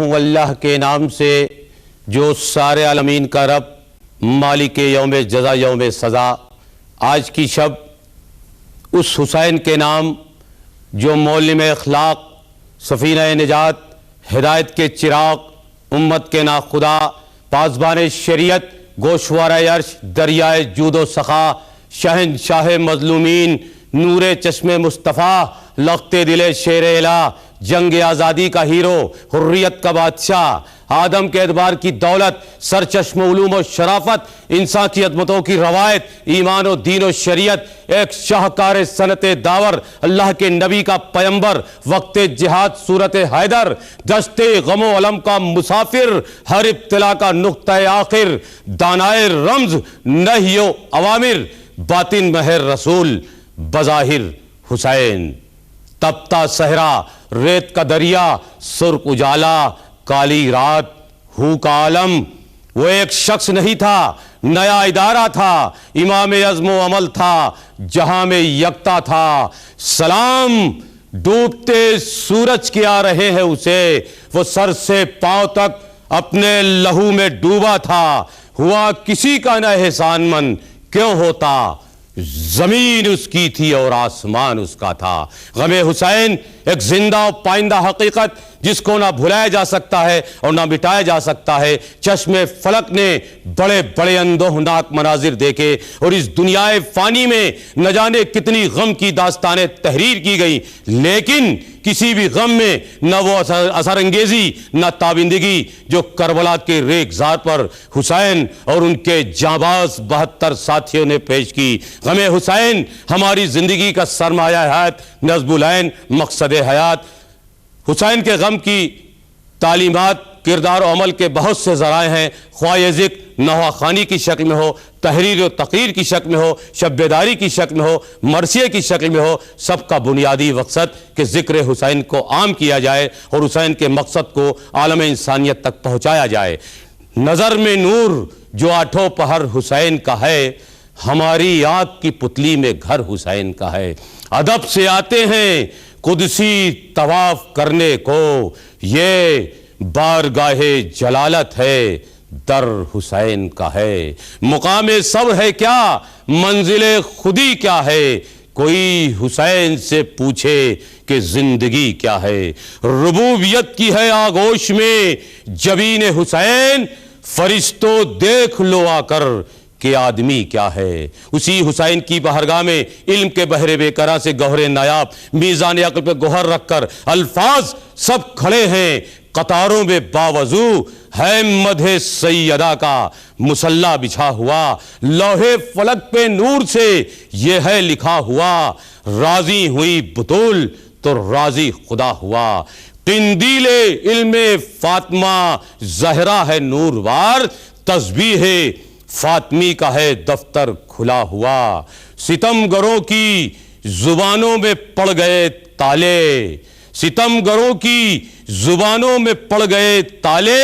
اللہ کے نام سے جو سارے عالمین کا رب، مالک یوم جزا یوم سزا۔ آج کی شب اس حسین کے نام جو معلم اخلاق، سفینہ نجات، ہدایت کے چراغ، امت کے ناخدا، پاسبان شریعت، گوشوارہ عرش، دریائے جود و سخا، شہنشاہ مظلومین، نور چشم مصطفیٰ، لخت دل شیر الہ، جنگ آزادی کا ہیرو، حریت کا بادشاہ، آدم کے اعتبار کی دولت، سرچشم علوم و شرافت، انسان کی عظمتوں کی روایت، ایمان و دین و شریعت، ایک شاہکار سنت داور، اللہ کے نبی کا پیمبر، وقت جہاد صورت حیدر، دشت غم و علم کا مسافر، ہر ابتلا کا نقطہ آخر، دانائے رمز، نہی و اوامر، باطن مہر رسول، بظاہر حسین۔ تپتا صحرا، ریت کا دریا، سرخ اجالا، کالی رات، ہو کا عالم، وہ ایک شخص نہیں تھا، نیا ادارہ تھا، امام عزم و عمل تھا، جہاں میں یکتا تھا۔ سلام ڈوبتے سورج کے آ رہے ہیں اسے، وہ سر سے پاؤں تک اپنے لہو میں ڈوبا تھا، ہوا کسی کا نہ احسان مند کیوں ہوتا، زمین اس کی تھی اور آسمان اس کا تھا۔ غم حسین ایک زندہ و پائندہ حقیقت جس کو نہ بھلایا جا سکتا ہے اور نہ مٹایا جا سکتا ہے۔ چشم فلک نے بڑے بڑے اندوہناک مناظر دیکھے اور اس دنیا فانی میں نہ جانے کتنی غم کی داستانیں تحریر کی گئی، لیکن کسی بھی غم میں نہ وہ اثر انگیزی نہ تابندگی جو کربلا کے ریگزار پر حسین اور ان کے جانباز 72 ساتھیوں نے پیش کی۔ غم حسین ہماری زندگی کا سرمایہ حیات، نصب العین، مقصد حیات۔ حسین کے غم کی تعلیمات کردار و عمل کے بہت سے ذرائع ہیں، خواہ یہ ذکر نوحہ خوانی کی شکل میں ہو، تحریر و تقریر کی شکل میں ہو، شب بیداری کی شکل میں ہو، مرثیے کی شکل میں ہو، سب کا بنیادی مقصد کہ ذکر حسین کو عام کیا جائے اور حسین کے مقصد کو عالم انسانیت تک پہنچایا جائے۔ نظر میں نور جو آٹھوں پہر حسین کا ہے، ہماری آنکھ کی پتلی میں گھر حسین کا ہے۔ ادب سے آتے ہیں قدسی طواف کرنے کو، یہ بارگاہ جلالت ہے، در حسین کا ہے۔ مقام صبر ہے کیا، منزل خودی کیا ہے، کوئی حسین سے پوچھے کہ زندگی کیا ہے۔ ربوبیت کی ہے آغوش میں جبین حسین، فرشتوں دیکھ لو آ کر کہ آدمی کیا ہے۔ اسی حسین کی بہرگاہ میں علم کے بحر بے کرا سے گوہر نایاب، میزان عقل پہ گوہر رکھ کر الفاظ سب کھڑے ہیں قطاروں میں باوضو، ہے مدح سیدہ کا مصلی بچھا ہوا، لوح فلک پہ نور سے یہ ہے لکھا ہوا، راضی ہوئی بطول تو راضی خدا ہوا۔ قندیل علم فاطمہ زہرا ہے نوروار، تسبیح فاطمی کا ہے دفتر کھلا ہوا۔ ستم گروں کی زبانوں میں پڑ گئے تالے، ستم گروں کی زبانوں میں پڑ گئے تالے،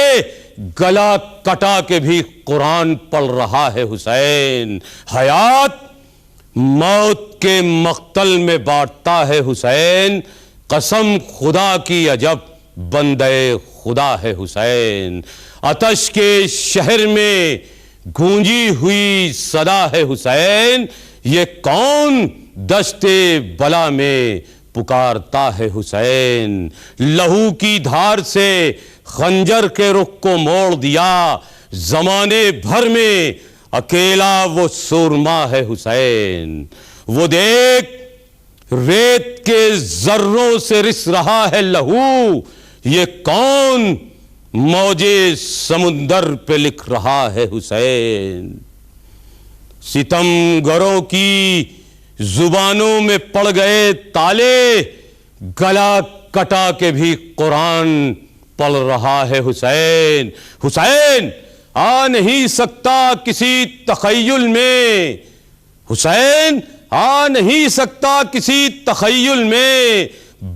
گلا کٹا کے بھی قرآن پڑھ رہا ہے حسین۔ حیات موت کے مقتل میں بانٹتا ہے حسین، قسم خدا کی عجب بندے خدا ہے حسین۔ آتش کے شہر میں گونجی ہوئی صدا ہے حسین، یہ کون دشت بلا میں پکارتا ہے حسین۔ لہو کی دھار سے خنجر کے رخ کو موڑ دیا، زمانے بھر میں اکیلا وہ سورما ہے حسین۔ وہ دیکھ ریت کے ذروں سے رس رہا ہے لہو، یہ کون موجے سمندر پہ لکھ رہا ہے حسین۔ ستم گروں کی زبانوں میں پڑ گئے تالے، گلا کٹا کے بھی قرآن پڑھ رہا ہے حسین۔ حسین آ نہیں سکتا کسی تخیل میں، حسین آ نہیں سکتا کسی تخیل میں،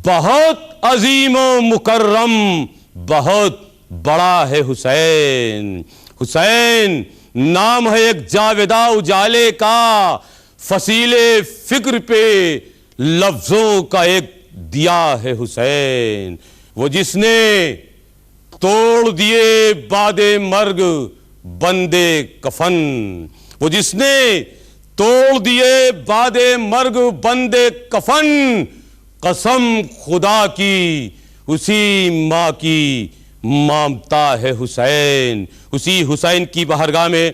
بہت عظیم و مکرم بہت بڑا ہے حسین۔ حسین نام ہے ایک جاویدہ اجالے کا، فصیل فکر پہ لفظوں کا ایک دیا ہے حسین۔ وہ جس نے توڑ دیے بعد مرگ بندے کفن، وہ جس نے توڑ دیے بعد مرگ بندے کفن، قسم خدا کی اسی ماں کی مامتا ہے حسین۔ اسی حسین کی بارگاہ میں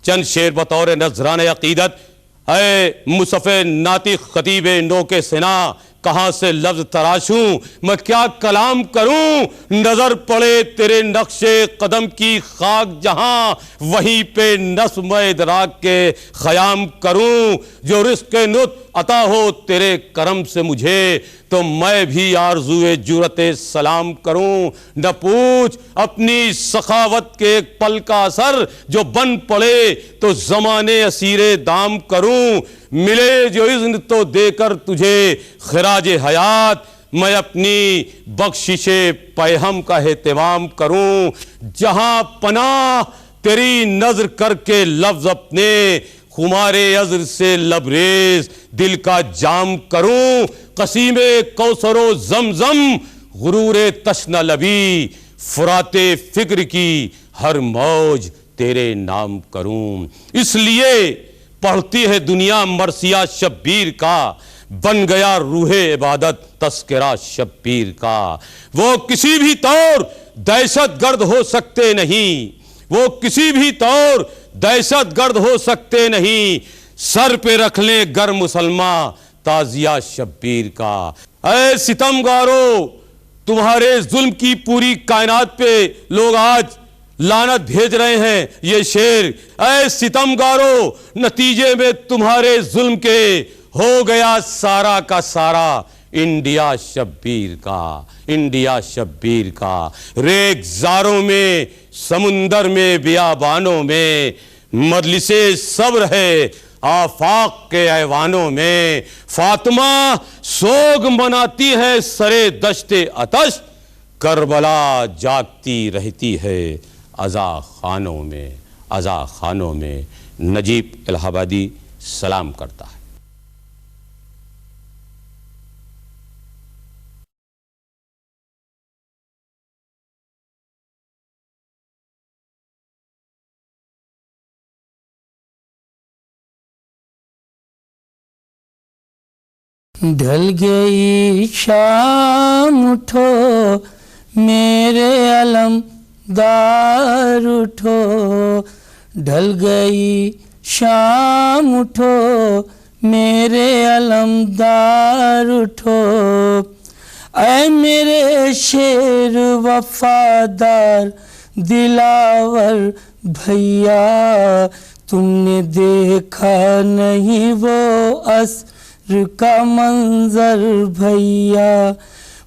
چند شعر بطور نذرانہ عقیدت۔ اے مصطفی ناطق خطیب نو کے سنا، کہاں سے لفظ تراشوں میں کیا کلام کروں، نظر پڑے تیرے نقش قدم کی خاک جہاں، وہیں پہ نظم ادراک کے خیام کروں۔ جو رزق نطق عطا ہو تیرے کرم سے مجھے، تو میں بھی آرزوئے جرأت سلام کروں۔ نہ پوچھ اپنی سخاوت کے ایک پل کا اثر، جو بن پڑے تو زمانے اسیر دام کروں۔ ملے جو اذن تو دے کر تجھے خراج حیات، میں اپنی بخشش پیہم کا اہتمام کروں۔ جہاں پناہ تیری نظر کر کے لفظ اپنے، خمارے عذر سے لبریز دل کا جام کروں۔ قسیم کوثر و زمزم غرور تشنہ لبی، فرات فکر کی ہر موج تیرے نام کروں۔ اس لیے پڑھتی ہے دنیا مرثیہ شبیر کا، بن گیا روح عبادت تذکرہ شبیر کا۔ وہ کسی بھی طور دہشت گرد ہو سکتے نہیں، وہ کسی بھی طور دہشت گرد ہو سکتے نہیں، سر پہ رکھ لیں گر مسلمان تازیہ شبیر کا۔ اے ستمگارو، تمہارے ظلم کی پوری کائنات پہ لوگ آج لعنت بھیج رہے ہیں۔ یہ شعر، اے ستمگارو، نتیجے میں تمہارے ظلم کے ہو گیا سارا کا سارا انڈیا شبیر کا، انڈیا شبیر کا۔ ریگ زاروں میں، سمندر میں، بیابانوں میں، مجلس صبر ہے آفاق کے ایوانوں میں۔ فاطمہ سوگ مناتی ہے سرے دشت آتش، کربلا جاگتی رہتی ہے عزا خانوں میں، عزا خانوں میں۔ نجیب الہ آبادی سلام کرتا ہے۔ ڈھل گئی شام اٹھو میرے علم دار اٹھو، ڈھل گئی شام اٹھو میرے علم دار اٹھو، اے میرے شیر وفادار دلاور بھیا، تم نے دیکھا نہیں وہ عصر کا منظر بھیا،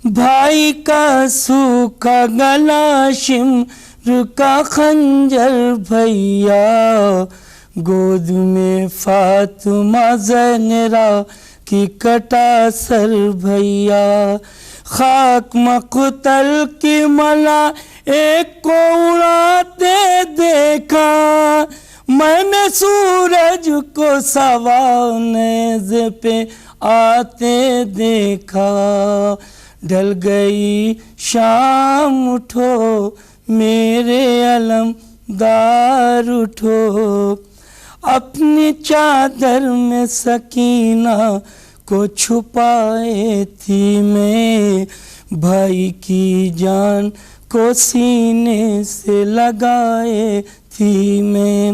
بھائی کا سوکھا گلا شمر کا خنجر بھیا، گود میں فاطمہ زہرا کی کٹا سر بھیا، خاک مقتل کی ملائک کو اڑاتے دیکھا، میں نے سورج کو سوانیز پہ آتے دیکھا، ڈھل گئی شام اٹھو میرے علم دار اٹھو، اپنی چادر میں سکینہ کو چھپائے تھی میں، بھائی کی جان کو سینے سے لگائے تھی میں،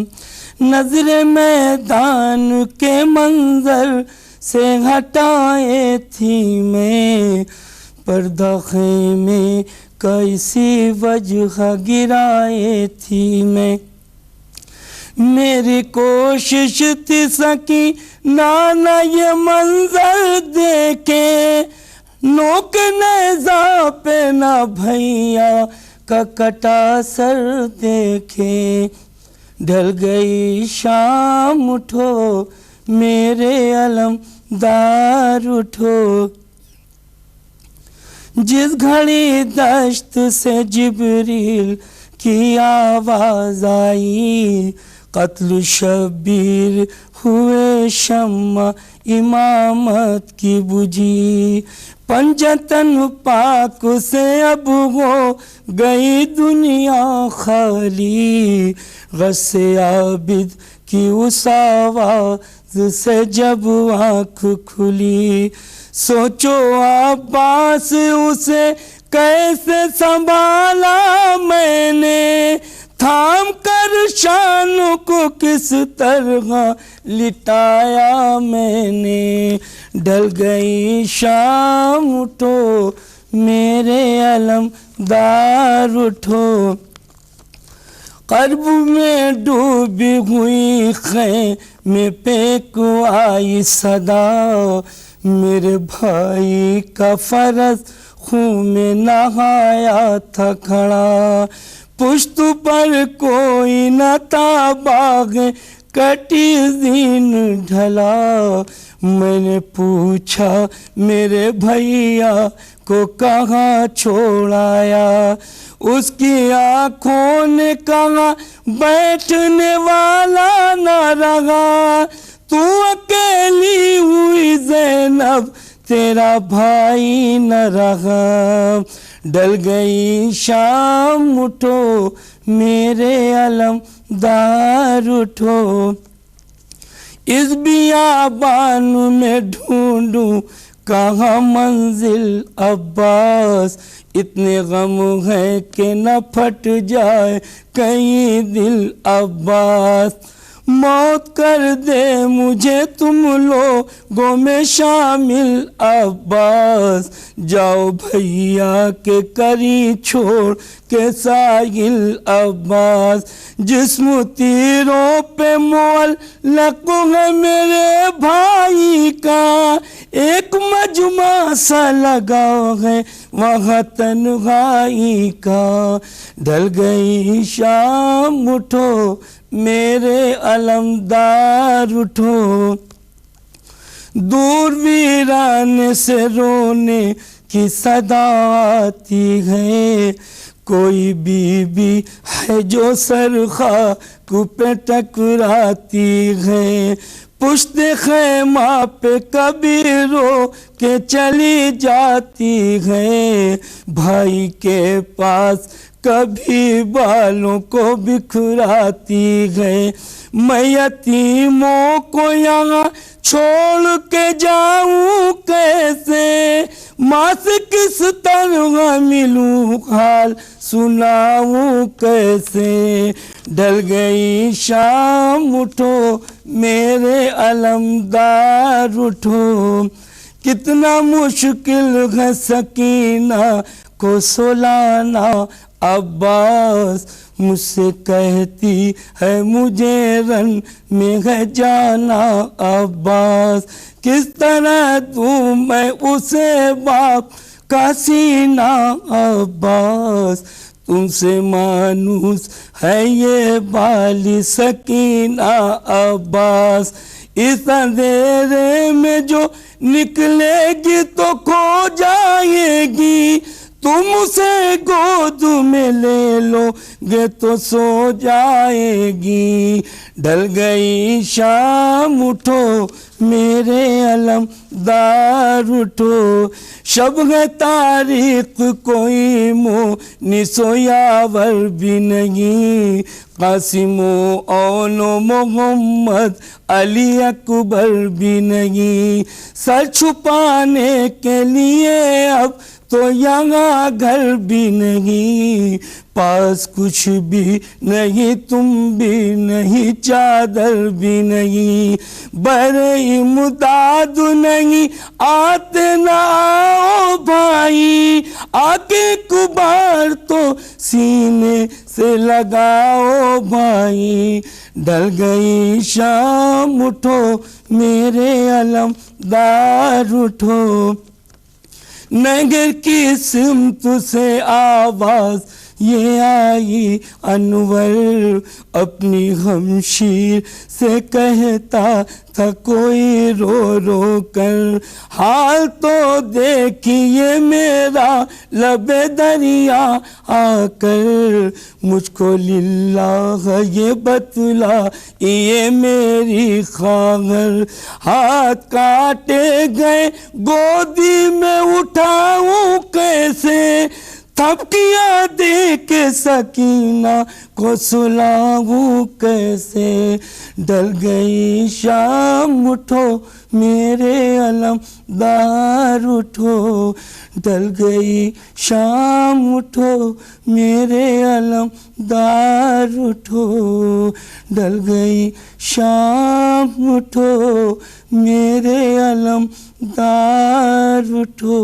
نظر میدان کے منظر سے ہٹائے تھی میں، پردہ خیمے کا اسی وجہ گرائے تھی میں، میری کوشش تھی سکینہ نہ یہ منظر دیکھے، نوک نیزہ پہ نہ بھیا کا کٹا سر دیکھے، ڈھل گئی شام اٹھو میرے علم دار اٹھو، جس گھڑی دشت سے جبریل کی آواز آئی، قتل شبیر ہوئے شمع امامت کی بجھی، پنجتن پاک سے اب ہو گئی دنیا خالی، غص عابد کی اس آواز سے جب آنکھ کھلی، سوچو عباس اسے کیسے سنبھالا میں نے، تھام کر شان کو کس طرح لٹایا میں نے، ڈل گئی شام اٹھو میرے علمدار اٹھو، قرب میں ڈوبی ہوئی خیمے پہ کو آئی صدا، میرے بھائی کا فرض خون میں نہایا تھا کھڑا، پشت پر کوئی نہ تھا باغ کٹی دن ڈھلا، میں نے پوچھا میرے بھیا کو کہاں چھوڑایا، اس کی آنکھوں نے کہا بیٹھنے والا نہ رہا، تو اکیلی ہوئی زینب تیرا بھائی نہ رہا، ڈل گئی شام اٹھو میرے علمدار اٹھو، اس بیابان میں ڈھونڈوں کہاں منزل عباس، اتنے غم ہے کہ نہ پھٹ جائے کہیں دل عباس، موت کر دے مجھے تم لوگوں میں شامل عباس، جاؤ بھیا کے کری چھوڑ کے ساحل عباس، جسم تیروں پہ معلق ہے میرے بھائی کا، ایک مجمع سا لگا ہے وہاں تنہائی کا، ڈل گئی شام اٹھو میرے علمدار اٹھو، دور ویرانے سے رونے کی صدا آتی ہے، کوئی بی بی ہے جو سر خاک پہ ٹکراتی ہے، پشت خیمہ پہ کبھی رو کے چلی جاتی ہے، بھائی کے پاس کبھی بالوں کو بکھراتی ہے، میں یتیموں کو یہاں چھوڑ کے جاؤں کیسے، ماں سے کس طرح ملوں حال سناؤں کیسے، ڈل گئی شام اٹھو میرے علمدار اٹھو، کتنا مشکل ہے سکینہ کو سلانا عباس، مجھ سے کہتی ہے مجھے رن میں ہے جانا عباس، کس طرح دوں میں اسے باپ کا سینہ عباس، تم سے مانوس ہے یہ بالی سکینہ عباس، اس اندھیرے میں جو نکلے گی تو کھو جائے گی، تم اسے گود میں لے لو گے تو سو جائے گی، ڈل گئی شام اٹھو میرے علمدار اٹھو، شب ہے تاریخ کوئی مونس و یاور بھی نہیں، قاسم و اون و محمد علی اکبر بھی نہیں، سر چھپانے کے لیے اب تو یہاں گھر بھی نہیں، پاس کچھ بھی نہیں تم بھی نہیں چادر بھی نہیں، بر امداد نہیں آتے نہ آؤ بھائی، آکے کبار تو سینے سے لگاؤ بھائی، ڈل گئی شام اٹھو میرے علمدار اٹھو، نگر کی سمت سے آواز یہ آئی انور اپنی ہمشیر سے کہتا تھا کوئی رو رو کر، حال تو دیکھیے میرا لب دریا آ کر، مجھ کو للہ یہ بتلا یہ میری خواہر، ہاتھ کاٹے گئے گودی میں اٹھاؤں کیسے، تھپکیاں دے کے سکینہ کو سلاؤں کیسے، ڈل گئی شام اٹھو میرے علم دار اٹھو، ڈل گئی شام اٹھو میرے علم دار اٹھو، ڈل گئی شام اٹھو میرے علم دار اٹھو۔